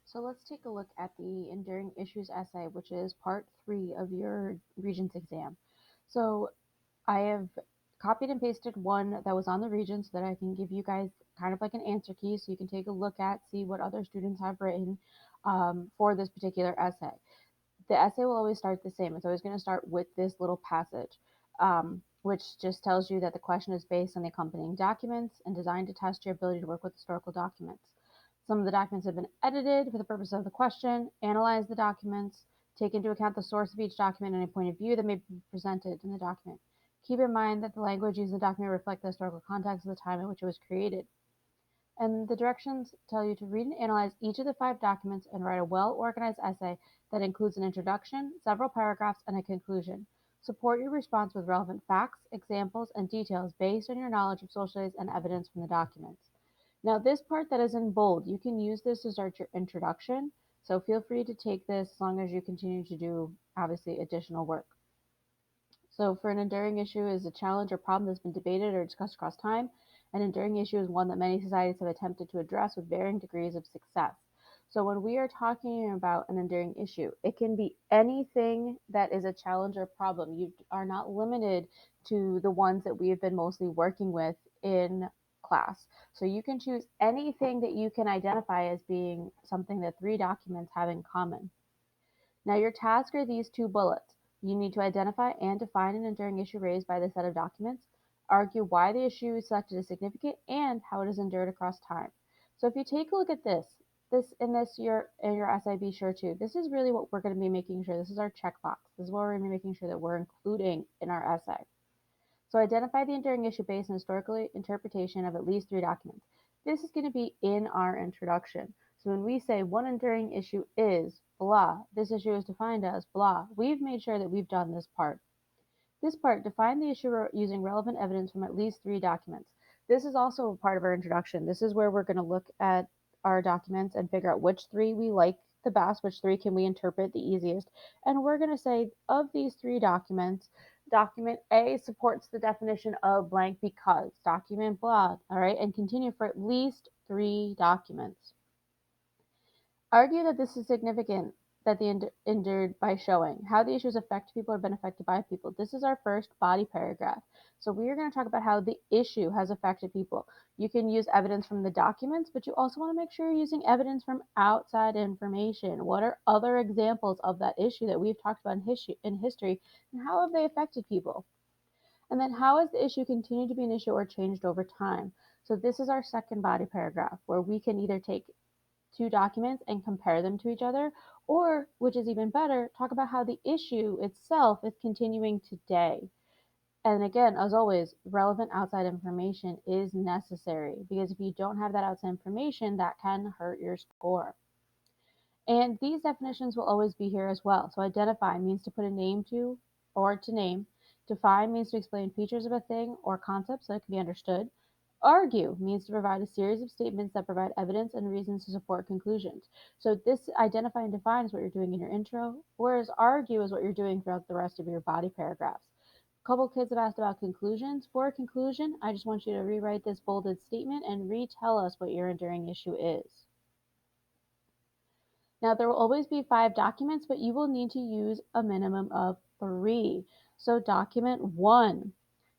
So let's take a look at the Enduring Issues essay, which is part 3 of your Regents exam. So I have copied and pasted one that was on the Regents so that I can give you guys kind of like an answer key so you can take a look at, see what other students have written for this particular essay. The essay will always start the same. It's always going to start with this little passage, which just tells you that the question is based on the accompanying documents and designed to test your ability to work with historical documents. Some of the documents have been edited for the purpose of the question. Analyze the documents. Take into account the source of each document and a point of view that may be presented in the document. Keep in mind that the language used in the document reflects the historical context of the time in which it was created. And the directions tell you to read and analyze each of the 5 documents and write a well-organized essay that includes an introduction, several paragraphs, and a conclusion. Support your response with relevant facts, examples, and details based on your knowledge of social studies and evidence from the documents. Now, this part that is in bold, you can use this to start your introduction. So feel free to take this as long as you continue to do, obviously, additional work. So for an enduring issue is a challenge or problem that's been debated or discussed across time. An enduring issue is one that many societies have attempted to address with varying degrees of success. So when we are talking about an enduring issue, it can be anything that is a challenge or problem. You are not limited to the ones that we have been mostly working with in class. So you can choose anything that you can identify as being something that 3 documents have in common. Now, your task are these 2 bullets. You need to identify and define an enduring issue raised by the set of documents, argue why the issue selected is significant, and how it has endured across time. So, if you take a look at this in your essay, be sure to. This is really what we're going to be making sure. This is our checkbox. This is what we're going to be making sure that we're including in our essay. So identify the enduring issue based on historical interpretation of at least 3 documents. This is going to be in our introduction. So when we say one enduring issue is blah, this issue is defined as blah, we've made sure that we've done this part. This part, define the issue using relevant evidence from at least 3 documents. This is also a part of our introduction. This is where we're going to look at our documents and figure out which 3 we like the best, which 3 can we interpret the easiest. And we're going to say, of these 3 documents, document A supports the definition of blank because document blah, all right, and continue for at least 3 documents. Argue that this is significant that the endured by showing how the issues affect people or been affected by people. This is our first body paragraph. So we are going to talk about how the issue has affected people. You can use evidence from the documents, but you also want to make sure you're using evidence from outside information. What are other examples of that issue that we've talked about in history, and how have they affected people? And then how has the issue continued to be an issue or changed over time? So this is our second body paragraph where we can either take 2 documents and compare them to each other, or, which is even better, talk about how the issue itself is continuing today. And again, as always, relevant outside information is necessary because if you don't have that outside information, that can hurt your score. And these definitions will always be here as well. So identify means to put a name to or to name. Define means to explain features of a thing or concept so it can be understood. Argue means to provide a series of statements that provide evidence and reasons to support conclusions. So this identify and define is what you're doing in your intro, whereas argue is what you're doing throughout the rest of your body paragraphs. A couple kids have asked about conclusions. For a conclusion, I just want you to rewrite this bolded statement and retell us what your enduring issue is. Now, there will always be 5 documents, but you will need to use a minimum of 3. So, document 1.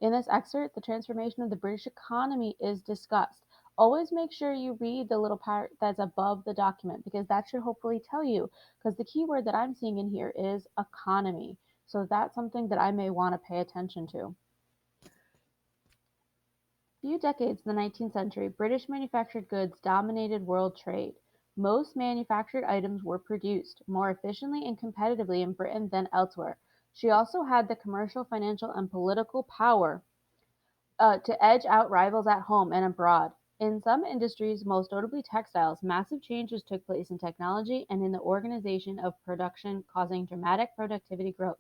In this excerpt, the transformation of the British economy is discussed. Always make sure you read the little part that's above the document because that should hopefully tell you. Because the key word that I'm seeing in here is economy. So, that's something that I may want to pay attention to. Few decades in the 19th century, British manufactured goods dominated world trade. Most manufactured items were produced more efficiently and competitively in Britain than elsewhere. She also had the commercial, financial, and political power to edge out rivals at home and abroad. In some industries, most notably textiles, massive changes took place in technology and in the organization of production, causing dramatic productivity growth.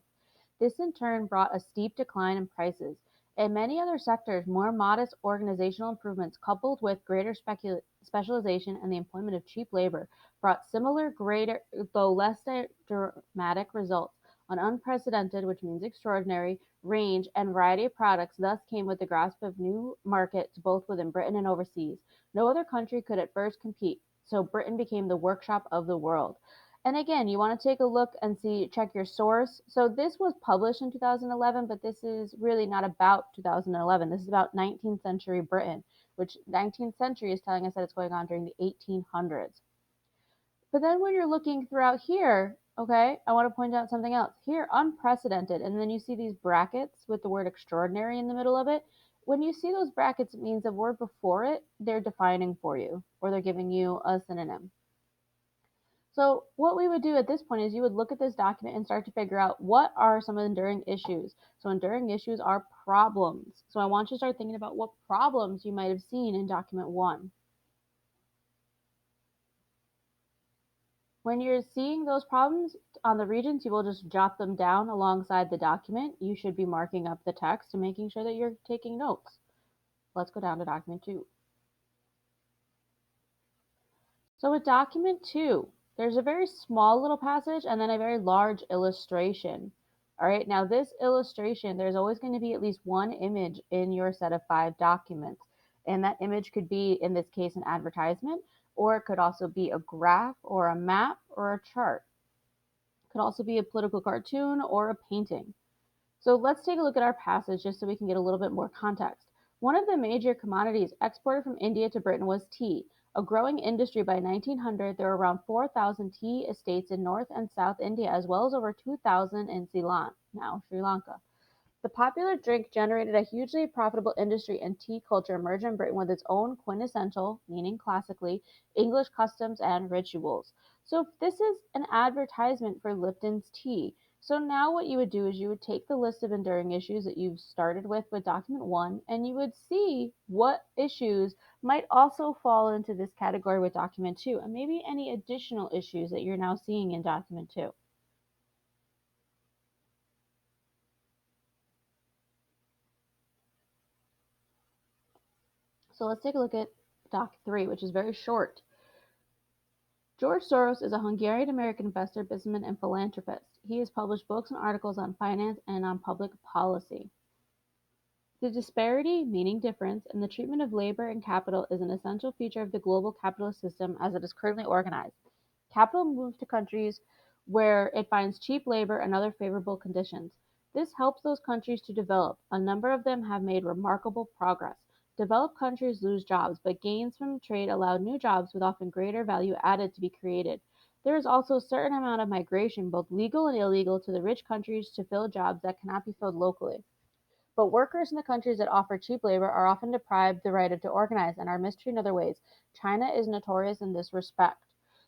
This in turn brought a steep decline in prices. In many other sectors, more modest organizational improvements coupled with greater specialization and the employment of cheap labor brought similar, greater, though less dramatic results. An unprecedented, which means extraordinary, range and variety of products thus came with the grasp of new markets both within Britain and overseas. No other country could at first compete So Britain became the workshop of the world. And again, you want to take a look and see, check your source. So this was published in 2011, but this is really not about 2011. This is about 19th century Britain, which 19th century is telling us that it's going on during the 1800s. But then when you're looking throughout here, okay, I want to point out something else. Here, unprecedented, and then you see these brackets with the word extraordinary in the middle of it. When you see those brackets, it means the word before it, they're defining for you, or they're giving you a synonym. So what we would do at this point is you would look at this document and start to figure out what are some enduring issues. So enduring issues are problems. So I want you to start thinking about what problems you might have seen in document 1. When you're seeing those problems on the regions, you will just jot them down alongside the document. You should be marking up the text and making sure that you're taking notes. Let's go down to document 2. So with document 2, there's a very small little passage and then a very large illustration. All right, now this illustration, there's always going to be at least one image in your set of 5 documents. And that image could be, in this case, an advertisement, or it could also be a graph or a map or a chart. It could also be a political cartoon or a painting. So let's take a look at our passage just so we can get a little bit more context. One of the major commodities exported from India to Britain was tea. A growing industry by 1900, there were around 4,000 tea estates in North and South India, as well as over 2,000 in Ceylon, now Sri Lanka. The popular drink generated a hugely profitable industry, and tea culture emerged in Britain with its own quintessential, meaning classically, English customs and rituals. So this is an advertisement for Lipton's tea. So now what you would do is you would take the list of enduring issues that you've started with document 1, and you would see what issues might also fall into this category with document 2, and maybe any additional issues that you're now seeing in document 2. So let's take a look at doc 3, which is very short. George Soros is a Hungarian-American investor, businessman, and philanthropist. He has published books and articles on finance and on public policy. The disparity, meaning difference, in the treatment of labor and capital is an essential feature of the global capitalist system as it is currently organized. Capital moves to countries where it finds cheap labor and other favorable conditions. This helps those countries to develop. A number of them have made remarkable progress. Developed countries lose jobs, but gains from trade allow new jobs with often greater value added to be created. There is also a certain amount of migration, both legal and illegal, to the rich countries to fill jobs that cannot be filled locally. But workers in the countries that offer cheap labor are often deprived the right to organize and are mistreated in other ways. China is notorious in this respect.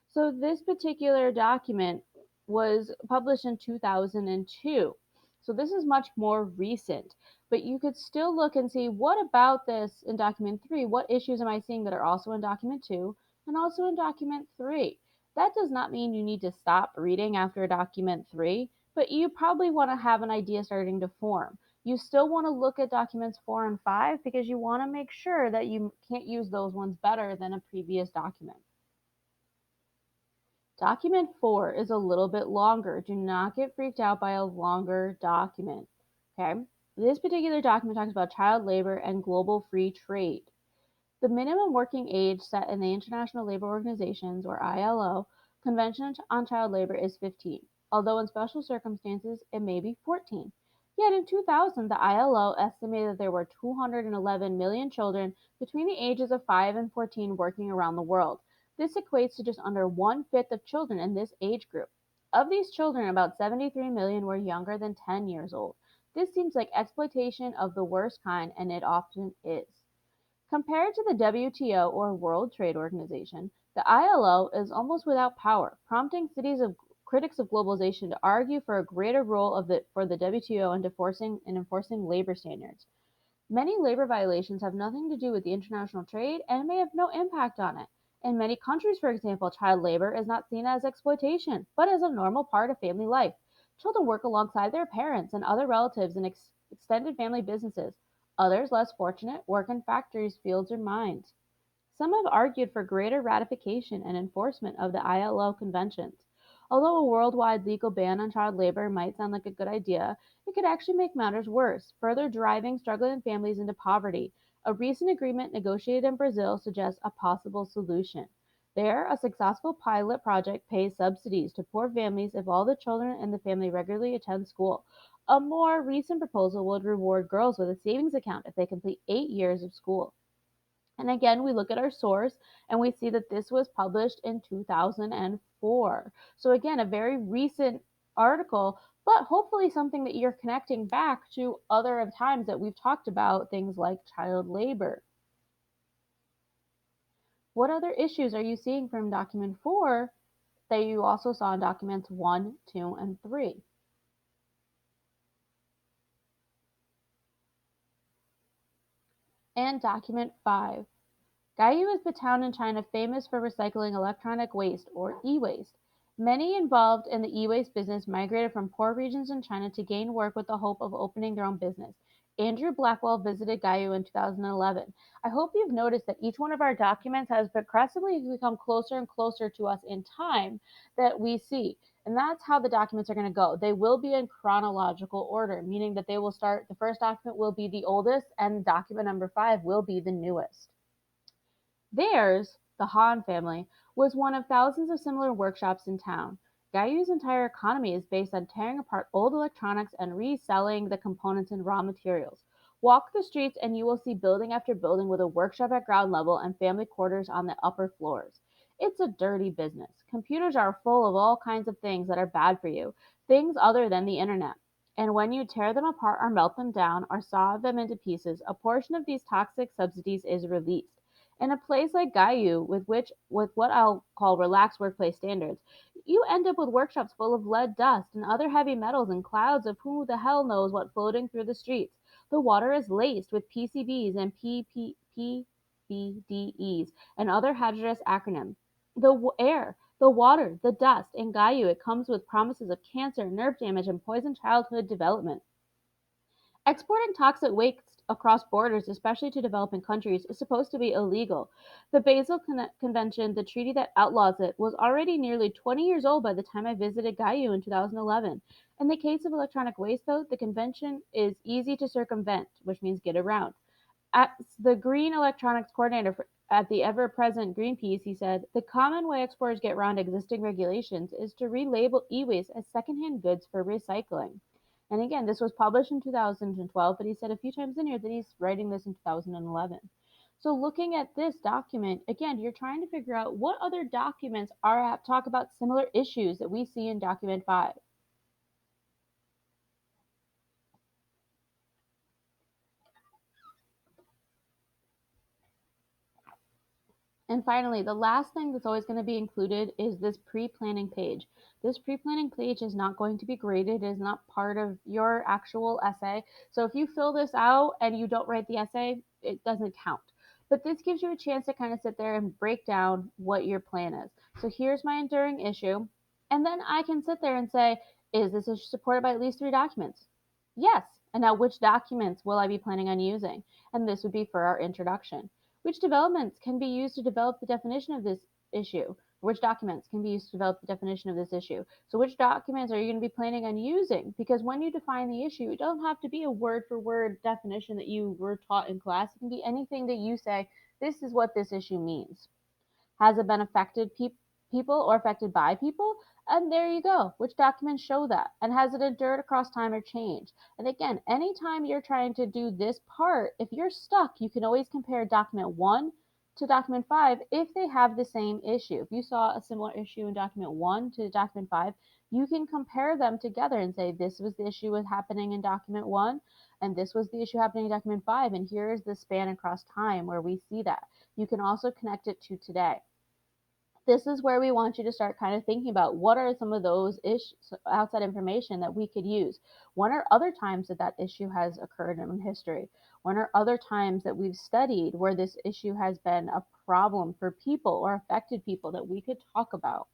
So this particular document was published in 2002. So this is much more recent, but you could still look and see what about this in document 3, what issues am I seeing that are also in document 2 and also in document 3. That does not mean you need to stop reading after document 3, but you probably want to have an idea starting to form. You still want to look at documents 4 and 5 because you want to make sure that you can't use those ones better than a previous document. Document 4 is a little bit longer. Do not get freaked out by a longer document. Okay? This particular document talks about child labor and global free trade. The minimum working age set in the International Labor Organization's, or ILO, Convention on Child Labor is 15, although in special circumstances it may be 14. Yet in 2000, the ILO estimated that there were 211 million children between the ages of 5 and 14 working around the world. This equates to just under 1/5 of children in this age group. Of these children, about 73 million were younger than 10 years old. This seems like exploitation of the worst kind, and it often is. Compared to the WTO, or World Trade Organization, the ILO is almost without power, prompting critics of globalization to argue for a greater role for the WTO in enforcing labor standards. Many labor violations have nothing to do with the international trade and may have no impact on it. In many countries, for example, child labor is not seen as exploitation, but as a normal part of family life. Children work alongside their parents and other relatives in extended family businesses. Others, less fortunate, work in factories, fields, or mines. Some have argued for greater ratification and enforcement of the ILO conventions. Although a worldwide legal ban on child labor might sound like a good idea, it could actually make matters worse, further driving struggling families into poverty. A recent agreement negotiated in Brazil suggests a possible solution. There, a successful pilot project pays subsidies to poor families if all the children in the family regularly attend school. A more recent proposal would reward girls with a savings account if they complete 8 years of school. And again, we look at our source and we see that this was published in 2004. So, again, a very recent article, but hopefully something that you're connecting back to other of times that we've talked about things like child labor. What other issues are you seeing from document 4 that you also saw in documents 1, 2, and 3? And document 5. Gaiyu is the town in China famous for recycling electronic waste, or e-waste. Many involved in the e-waste business migrated from poor regions in China to gain work with the hope of opening their own business. Andrew Blackwell visited Gaiyu in 2011. I hope you've noticed that each one of our documents has progressively become closer and closer to us in time that we see. And that's how the documents are going to go. They will be in chronological order, meaning that they will start, the first document will be the oldest, and document number 5 will be the newest. Theirs, the Han family, was one of thousands of similar workshops in town. Gaiyu's entire economy is based on tearing apart old electronics and reselling the components and raw materials. Walk the streets and you will see building after building with a workshop at ground level and family quarters on the upper floors. It's a dirty business. Computers are full of all kinds of things that are bad for you, things other than the internet. And when you tear them apart or melt them down or saw them into pieces, a portion of these toxic subsidies is released. In a place like Gaiyu, with what I'll call relaxed workplace standards, you end up with workshops full of lead dust and other heavy metals and clouds of who the hell knows what floating through the streets. The water is laced with PCBs and PBDEs and other hazardous acronyms. Air, the water, the dust, in Gaiyu, it comes with promises of cancer, nerve damage, and poisoned childhood development. Exporting toxic waste across borders, especially to developing countries, is supposed to be illegal. The Basel Convention, the treaty that outlaws it, was already nearly 20 years old by the time I visited Gaiyu in 2011. In the case of electronic waste, though, the convention is easy to circumvent, which means get around. As the Green Electronics Coordinator at the ever present Greenpeace, he said, the common way exporters get around existing regulations is to relabel e waste as secondhand goods for recycling. And again, this was published in 2012, but he said a few times in here that he's writing this in 2011. So looking at this document, again, you're trying to figure out what other documents are talk about similar issues that we see in document 5. And finally, the last thing that's always going to be included is this pre-planning page. This pre-planning page is not going to be graded, it is not part of your actual essay. So if you fill this out and you don't write the essay, it doesn't count. But this gives you a chance to kind of sit there and break down what your plan is. So here's my enduring issue. And then I can sit there and say, is this issue supported by at least 3 documents? Yes. And now which documents will I be planning on using? And this would be for our introduction. Which developments can be used to develop the definition of this issue? Which documents can be used to develop the definition of this issue? So, which documents are you going to be planning on using? Because when you define the issue, it doesn't have to be a word for word definition that you were taught in class. It can be anything that you say, this is what this issue means. Has it been affected people or affected by people? And there you go. Which documents show that? And has it endured across time or change? And again, anytime you're trying to do this part, if you're stuck, you can always compare document 1 to document 5 if they have the same issue. If you saw a similar issue in document 1 to document 5, you can compare them together and say, this was the issue with happening in document 1, and this was the issue happening in document 5, and here's the span across time where we see that. You can also connect it to today. This is where we want you to start kind of thinking about what are some of those outside information that we could use. When are other times that that issue has occurred in history? When are other times that we've studied where this issue has been a problem for people or affected people that we could talk about?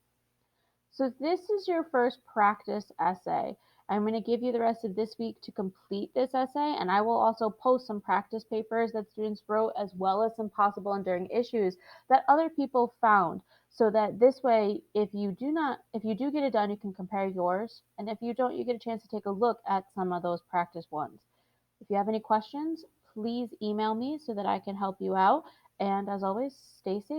So this is your first practice essay. I'm going to give you the rest of this week to complete this essay, and I will also post some practice papers that students wrote as well as some possible enduring issues that other people found, so that this way, if you do get it done, you can compare yours, and if you don't, you get a chance to take a look at some of those practice ones. If you have any questions, please email me so that I can help you out, and as always, stay safe.